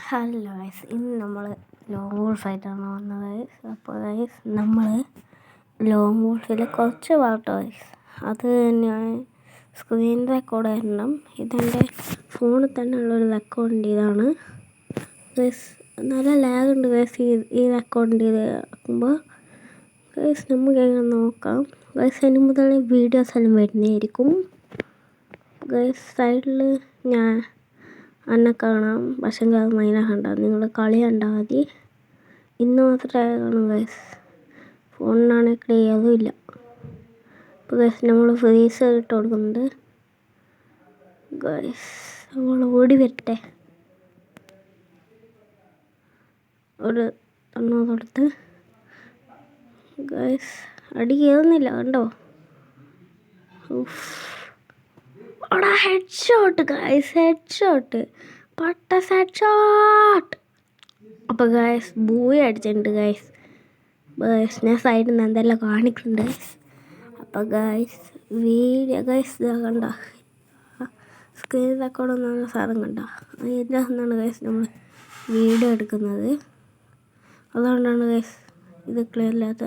Hello guys, ഇന്ന് നമ്മൾ long വോൾഫായിട്ടാണ് വന്നത്. അപ്പോൾ ഗൈസ് നമ്മൾ ലോങ് വോൾഫിൽ കുറച്ച് പാട്ടോ ഗൈസ്, അത് ഞാൻ സ്ക്രീൻ റെക്കോർഡ് ആയിരുന്നു. ഇതെൻ്റെ ഫോണിൽ തന്നെ ഉള്ളൊരു റെക്കോർഡിൻ്റെ ഇതാണ് ഗൈസ്. നല്ല ലാഗ് ഉണ്ട് ഗൈസ് ഈ റെക്കോർഡിൻ്റെ ഇത് ആക്കുമ്പോൾ. ഗൈസ് നമുക്ക് എങ്ങനെ നോക്കാം ഗൈസ്. ഇനി മുതൽ വീഡിയോസ് എല്ലാം വരുന്നതായിരിക്കും ഗൈസ്. സൈഡിൽ ഞാൻ അന്നെ കാണാം, പക്ഷേ അത് മൈന കണ്ട നിങ്ങൾ കളി കണ്ടാൽ മതി. ഇന്ന് മാത്രമേ കാണും ഗൈസ്, ഫോണിനാണെങ്കിൽ അതും ഇല്ല. ഇപ്പോൾ ഗൈസ് നമ്മൾ ഫ്രീസ് ഇട്ട് കൊടുക്കുന്നുണ്ട് ഗൈസ്. നമ്മൾ ഓടി വരട്ടെ, ഒരു തൊടുത്ത് ഗൈസ്. അടി കയറുന്നില്ല കണ്ടോ. ഓടാ head shot guys, head shot, പട്ടസ് ഹെഡ് ഷോട്ട്. അപ്പോൾ ഗൈസ് ബൂയി അടിച്ചിട്ടുണ്ട് ഗൈസ്. ഞാൻ സൈഡിൽ നിന്ന് എന്തെല്ലാം കാണിക്കുന്നുണ്ട് ഗൈസ്. അപ്പോൾ ഗൈസ് വീഡിയോ ഗൈസ് ഇതാ കണ്ട, സ്ക്രീൻ റെക്കോർഡ് ഒന്നും സാധനം കണ്ട, ഇതിൻ്റെ നിന്നാണ് ഗൈസ് നമ്മൾ വീഡിയോ എടുക്കുന്നത്. അതുകൊണ്ടാണ് ഗൈസ് ഇത് ക്ലിയർ ഇല്ലാത്ത.